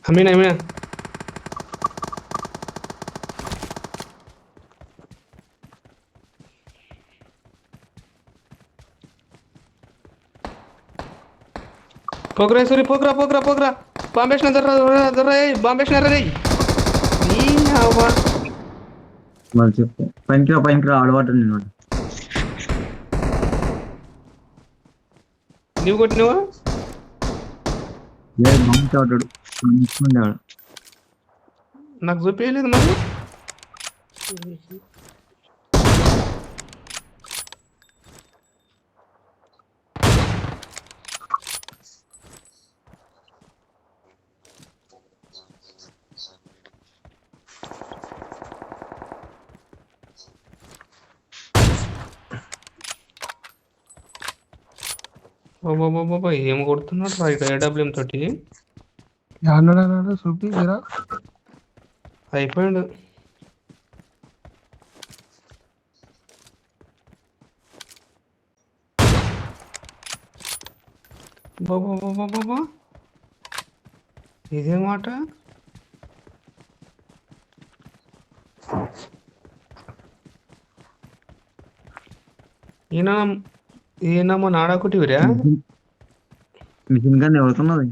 అమీనా పోకరా సూరి పోకరా బాంబేసిన దర్రా బాంబేసినారా రే నీ అవ్వ వాళ్ళు చెప్పు పైకి రా ఆడవాడు నేను నువ్వు కొట్టినవా లేదు బాంబు ఆడాడు ఉండేవాడు. నాకు చూపించలేదు మరి బాబా ఏం కొడుతున్నాడు రా ఇక ఏడబ్ల్యూఎం తోటి అన్నాడు చూపి జరా అయిపోయాడు బాబా ఇదే మాట ఈయన మన ఆడకుటివిరా మిషన్ గన్ ఎవరుతున్నది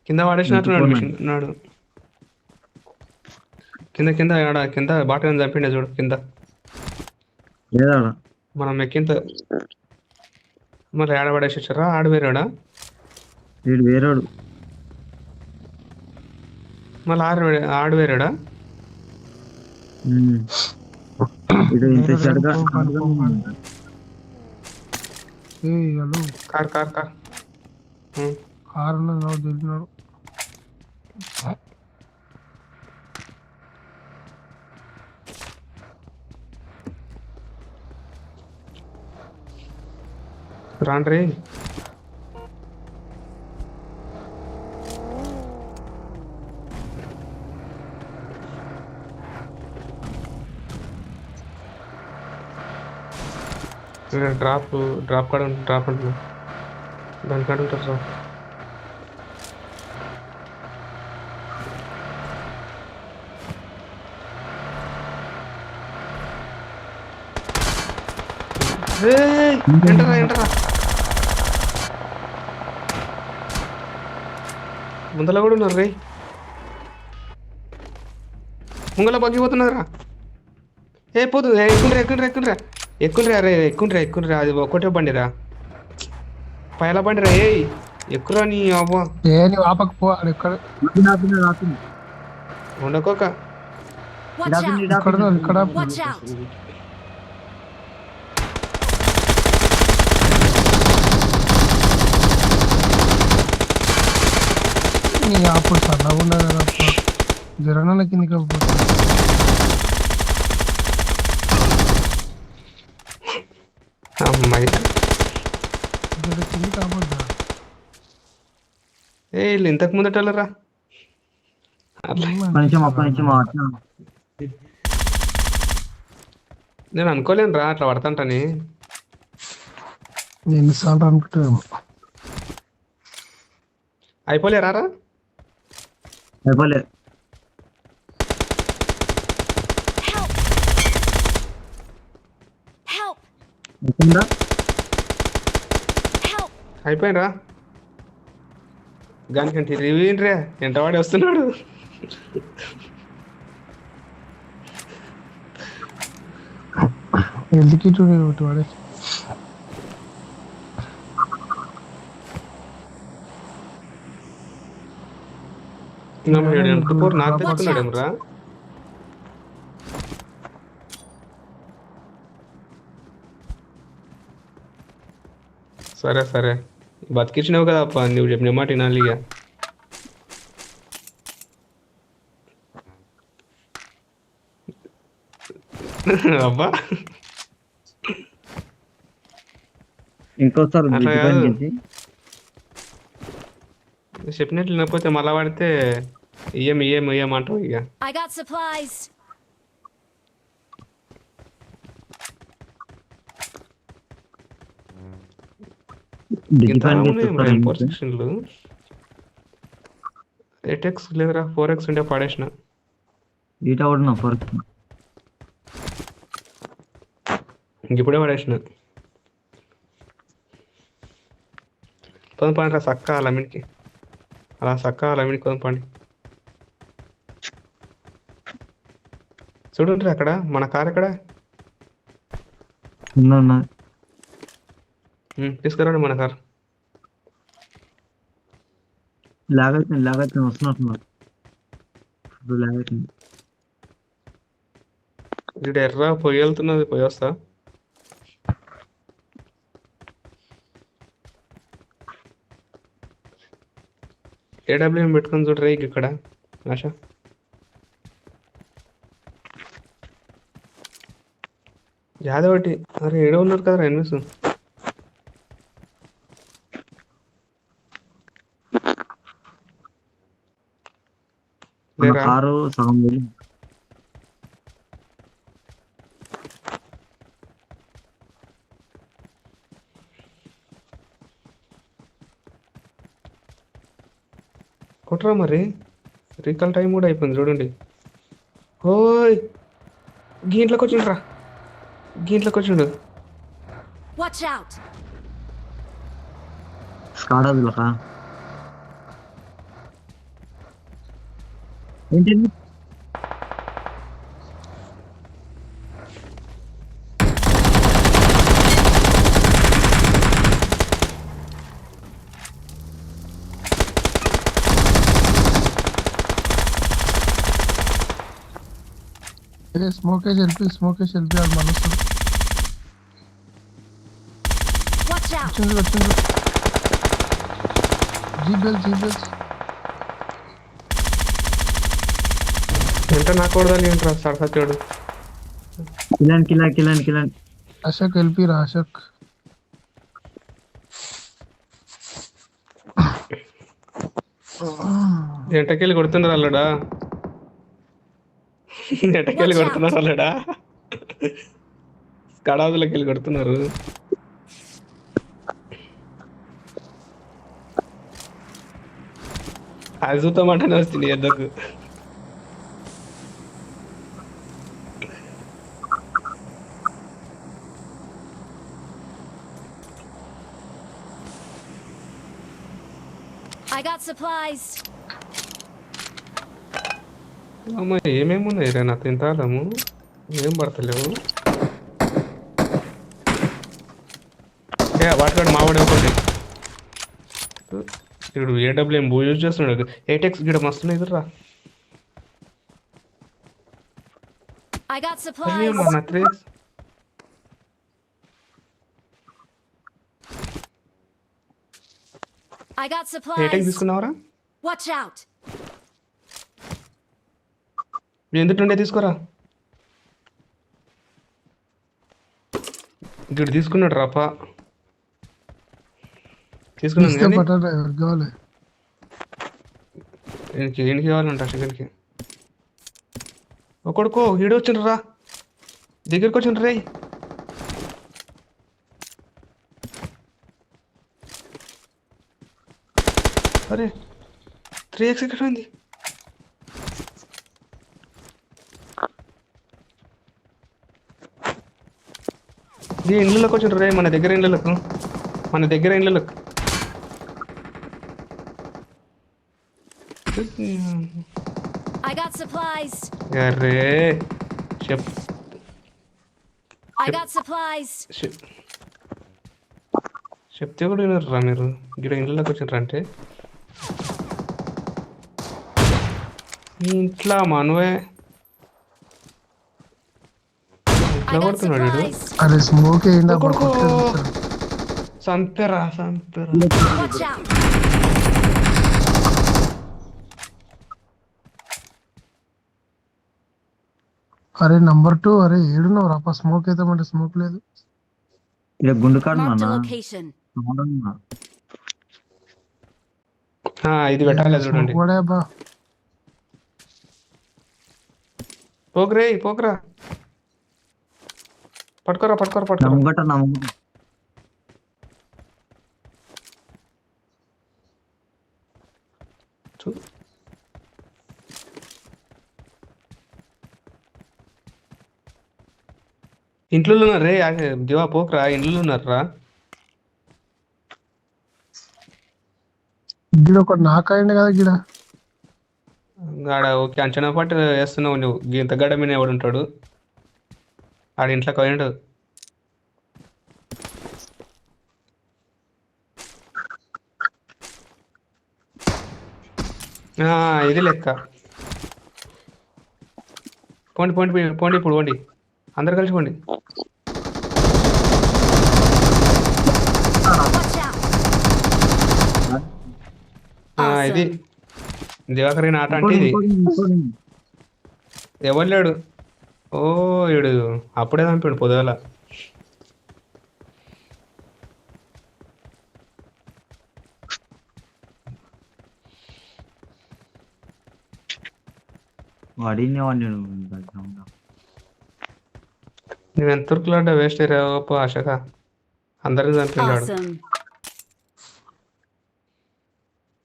కింద పడేసినట్టున్నాడు మిషన్ నాడు కింద ఆడ కింద బాటని చంపిండే చూడు కింద లేదా మనం ఎక్కింత మరి ఆడ పడేసి వచ్చారా ఆడవేరాడా వీడు వేరాడు మళ్ళీ ఆడవేరాడా ఇది ఇంత చెడుగా కార్ కారులో తిరిగినాడు రాండ్రీ డ్రాప్ కాడ డ్రాప్ అంటున్నా దాని కాడ ఉంటారు సార్ ఎంటరా ముందల కూడా ఉన్నారు రే ముంగల బగ్గిపోతున్నారా ఏ పోదు ఎక్కుండ్రా రే ఎక్కుండ్రా అది ఒకటే బండిరా పైల బండిరా ఏ ఎక్కురా నీ అవ్వ ఆపకపో ఎక్కడ ఉండకోక ఇక్కడ నీ అప్పుడు సన్నగా ఉన్నది కదా జరగన కిందికి అమ్మాయి కింది కాబోద్దా ఏ వీళ్ళు ఇంతకు ముందటరా నేను అనుకోలేను రా అట్లా పడతాంటని ఎన్నిసార్లు అనుకుంటాము అయిపోలేరా అయిపోలే అయిపోయినరా గానికంటే రివ్యూ ఏంట్రా ఎంత వాడి వస్తున్నాడు ఎందుకు వాడే నాకు తెచ్చుకున్నాడు రా సరే బతికించినావు కదా అప్ప నువ్వు చెప్పిన మాట వినాలి ఇక అబ్బా ఇంకోసారి చెప్పినట్లు లేకపోతే మళ్ళా పడితే ఇయ్యం అంటావు ఇక సెక్షన్లు 8x లేదురా 4x ఉంటే పడేసిన. ఈట కొడుతున్నా ఫర్ ఇప్పుడే పడేసిన. పండి సక్క లమిడికి అలా సక్క లమిడికి పండి చూడండి అక్కడ మన కార్ ఎక్కడ ఉన్నా తీసుకురండి మన కార్. లాగైతుంది వస్తున్నట్టున్నారు లాగైతుంది. ఇక్కడ ఎర్ర పొయ్యి వెళ్తున్నది, పొయ్యి వస్తా. ఏడబ్ల్యూఎం పెట్టుకొని చూడరా ఇక్కడ ఆశ. యాదవటి అరే ఏడో ఉన్నారు కదరా ఎన్నిస్. లేరా కారు సగం కొట్టరా మరి. రీకాల్ టైం కూడా అయిపోయింది చూడండి. ఓయ్ గీంట్లోకి వచ్చిండ్రా, గీంట్లోకి వచ్చిండు. Watch out! స్కాడా ఏంటి స్మోక్ వేసి వెళ్ళి వాళ్ళు మనసు Watch out! వచ్చిండ్రు జీబెల్స్ ఎంత నాకు కొడదాలి ఏంట్రా సడసచ్చాడు. కిలాన్ అశోక్ వెళ్ళిరా అశోక్. ఎంటకెళ్ళి కొడుతున్నారు అల్లడా, ఎంటకెళ్ళి కొడుతున్నారు అల్లడా, కడాదులకి వెళ్ళి కొడుతున్నారు. అది చూద్దామంటేనే వస్తుంది ఎద్దకు. I got supplies. అమ్మ ఏమేమి ఉన్నాయి రే నా తింటాము, ఏం పడతలేవు. వాటికాడు మావాడే ఒకటి ఇప్పుడు ఏడబ్ల్యూఎం యూజ్ చేస్తున్నాడు. 8x గిడ మస్తున్నాయి ఎదురా. I got అయ్యో supplies. మన 3x I got 8x supplies. తీసుకున్నావరా? Watch out! ఎందుకుండే తీసుకోరా. ఇక్కడ తీసుకున్నాడు రాపా, తీసుకున్నాను కానీ పట్టాడు ఎవరికి కావాలి. ఈయనకి కావాలంట చికెన్కి. ఒకడుకో ఈడు వచ్చిండ్రు రా, దగ్గరికి వచ్చిండ్రు రే. అరే 3x ఎక్కడ ఉంది? ఈ ఇండ్లలోకి వచ్చిండ్రు రే, మన దగ్గర ఇండ్లకు. I got supplies. అరే I got supplies. చెప్తే కూడా వినర్రా మీరు. ఇక్కడ ఇంట్లోకి వచ్చిండ్రు అంటే మీ ఇంట్లో మనవే I ఇంట్లో got కొడుతున్నాడు వీడు. supplies. అరే స్మోక్ వేయండి కొడుకో సంపెరా. Watch out! అరే నంబర్ 2 అరే ఏడున్నావు రాపా. స్మోక్ వేద్దామంటే స్మోక్ లేదు. ఇలా గుండు కాడు Marked a నాన్న location. ఇది పెట్టాలి చూడండి. కూడా బా పోకరా పట్టుకోరా. నమ్మగట ఇంట్లో ఉన్నారు రే దివా పోకరా ఇంట్లో ఉన్నారా గిడ ఒక నాకైంది కదా గిడ. ఆడ ఓకే అంచనా పాటు వేస్తున్నావు నువ్వు ఇంత గడ్డ మీద ఎవడు ఉంటాడు ఆడ ఇంట్లోకి పోయిండు ఇది లెక్క పోండి పోండి పోండి ఇప్పుడు పోండి అందరు కలిసి పోండి Watch out! ఇది Awesome. దివాకర్ ఆట అంటే ఇది ఎవరు లేడు ఓ ఈడు అప్పుడే చంపాడు పొద్దుగల వాడినే వాడిని నువ్వు ఎంత ఉరుకులాడ్డా వేస్ట్ రేపో ఆశక అందరికి చంపిండాడు Awesome.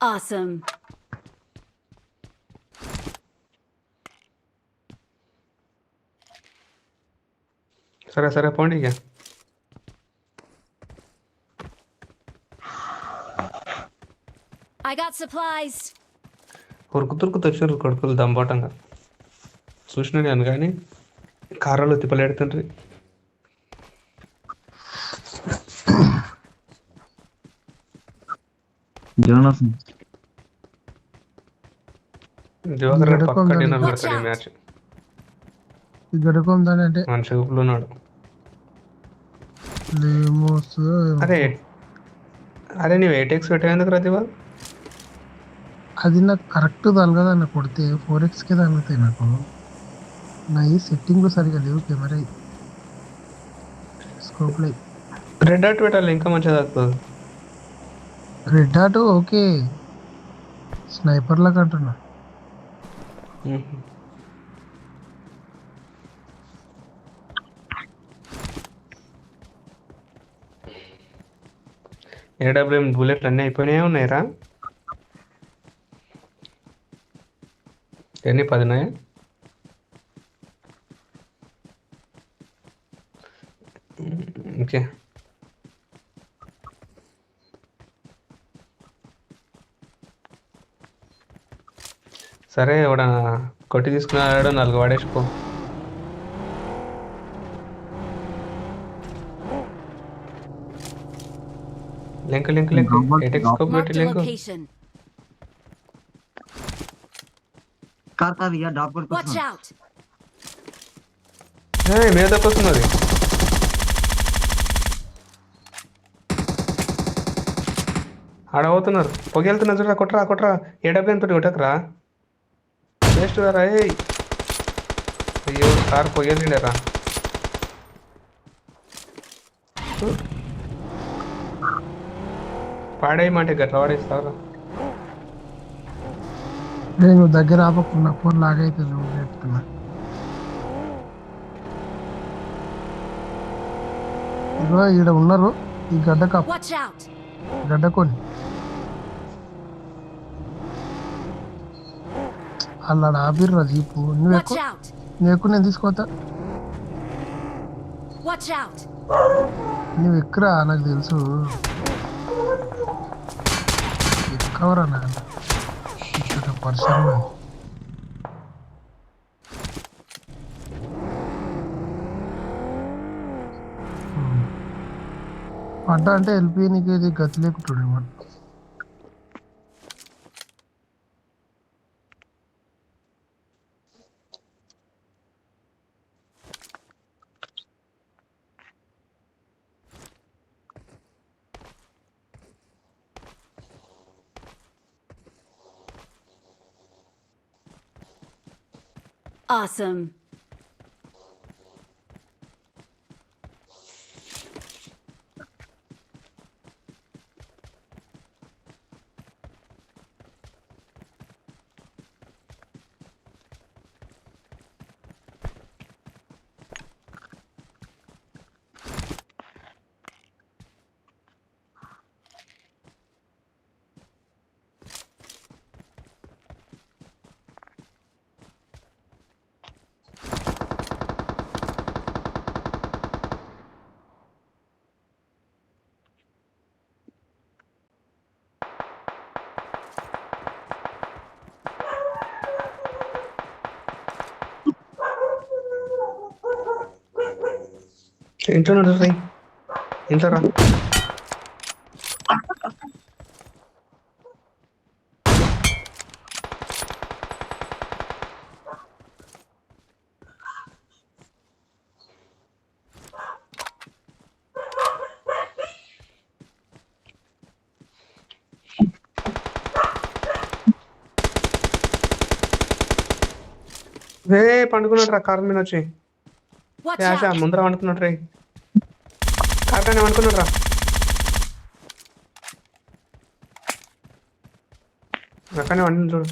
Awesome. సరే సరే పోండి ఇక I got supplies. ఉరుకు తురుకు తెచ్చారు కొడుకులు దంబాటంగా చూసినా నేను కానీ కారాలు తిప్పలేడుతుండ్రి జోనస్ దివాకర్ గడప పక్క ఉందని. డిన్నర్ పెడతాడు ఈ మ్యాచ్ ఈ గడుకుందని అంటే మనిషి ఊపులో ఉన్నాడు ఏమొస్తుందో ఏమో. అరే అరే నీవు ఎయిటెక్స్ పెట్టేందుకు రతివా అది నాకు కరెక్ట్ తగలదన్న కొడితే 4x తగులుతాయి నాకు. నా ఈ సెట్టింగ్లు సరిగా లేవు కెమెరా స్కోప్లో. రెడ్ డాట్ పెట్టాలి ఇంకా మంచిగా తగ్గుతుంది రెడ్ డాట్ ఓకే, స్నైపర్లకు అంటున్నా. ఏడబ్ల్యూఎం బుల్లెట్లు అన్నీ అయిపోయినాయి ఉన్నాయిరా ఎన్ని 10 ఓకే సరే ఎవడ కొట్టి తీసుకున్నాడు 4 వాడేసుకో లింక్ లింక్ లింక్ ఎటెక్స్ స్కోప్ పెట్టి Marked a link location. Car car ఇక డాక్ Watch పడుతుంది out! మీద తప్పొస్తున్నది ఆడ అవుతున్నారు పొగెళ్తున్నా చూడరా కొట్టరా కొట్టరా ఏడబ్ల్యూఎం తోటి కొట్టకరా వేస్ట్ రా అయ్యో కార్ పొగెళ్ళిండరా పాడేయమంటే గట్లా వాడేస్తావరా నేను దగ్గర ఆపకున్నా ఫోన్ లాగైతే చెప్తున్నా. ఇగో ఈడ ఉన్నారు ఈ Watch out! గడ్డకొని అలా ఆపిర్రా జీపు. నువ్వు Watch ఎక్కువ out! నేను తీసుకోతా. Watch out! నువ్వు ఎక్కరా నాకు తెలుసు ఎక్కవరా నా ఇక్కడ పర్సన్ పడ్డా అంటే వెళ్ళిపోయి నీకు ఇది గతి లేకుంటుండే వాడు. Awesome. ఇంట్లో నడు రై ఇంట్లో రా. రే పండుకున్నాడు రా కారు మీద వచ్చి. Watch ఏ ఆశ out! ముందర వండుకున్నాడు రే. కారు కానీ వండుకున్నాడు రా. అక్కడనే వండి చూడు.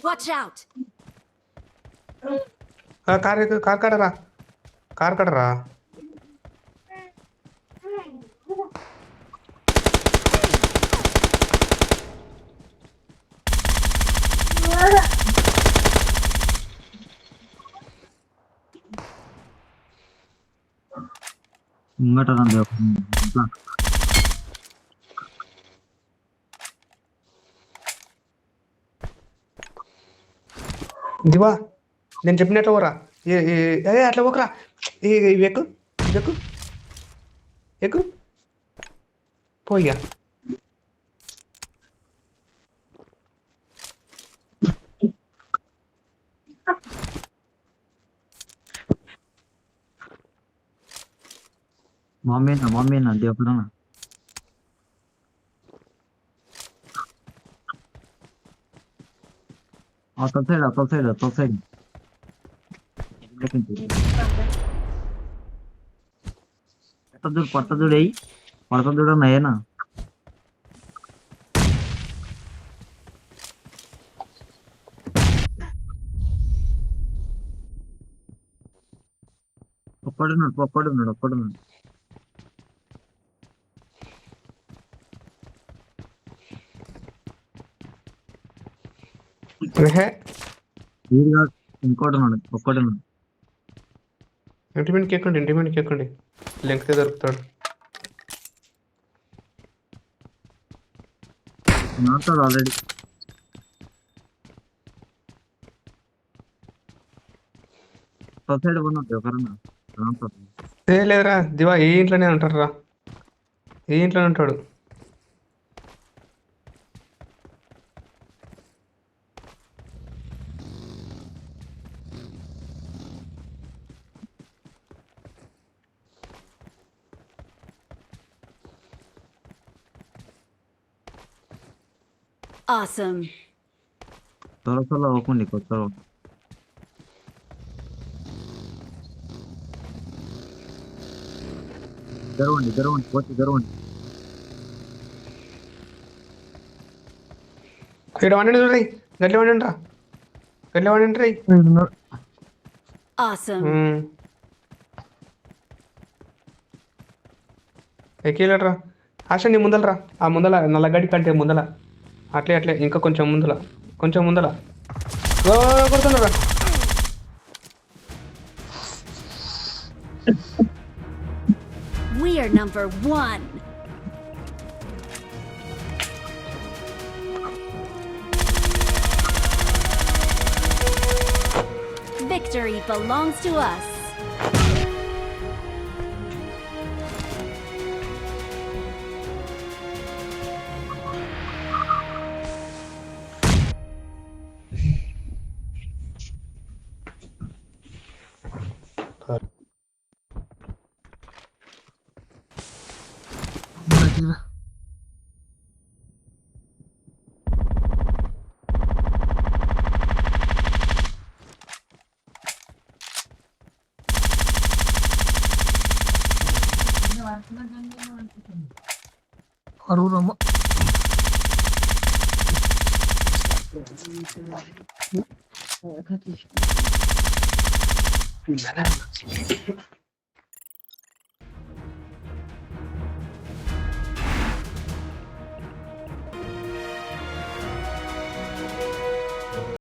Watch out! కారు కడరా, కారు కడరా. ముంగట రండి ఇట్లా. దివా నేను చెప్పినట్లు పోరా. అదే అట్లా పోకరా. ఇవి ఎక్కు, ఇవి ఎక్కు, ఎక్కు పోయ్యా. మమ్మీనా దేవుడనా. అవతల సైడ్ పట్టదుడు అయ్యి పడతదుడు అయ్యేనా. ఒక్కడున్నాడు. వీరుగా ఇంకోటి ఉన్నాడు, ఒక్కడున్నాడు. ఇంటిమెంట్కి ఎక్కండి లెంగ్తే దొరుకుతాడు. నాటాడు ఆల్రెడీ. సైడ్ ఉన్నట్టు ఎవరన్నా లేదురా దివా ఏ ఇంట్లోనే ఉంటాడు రా, ఏ ఇంట్లోనే ఉంటాడు. Awesome. త్వరలో అవ్వకండి కొత్త. జరవండి ఇక్కడ వండండి చూడండి, గట్ల వండండి రా, గట్ల వండండి రా. ఈడున్నాడు. Awesome. ఎక్కిలరా ఆశ నీ ముందలరా, ఆ ముందల నల్లగడ్డి కంటే ముందల, అట్లే ఇంకా కొంచెం ముందల కొడుతున్నారా. We are number 1. Victory belongs to us. బయటికి. అడుగురమ్మ.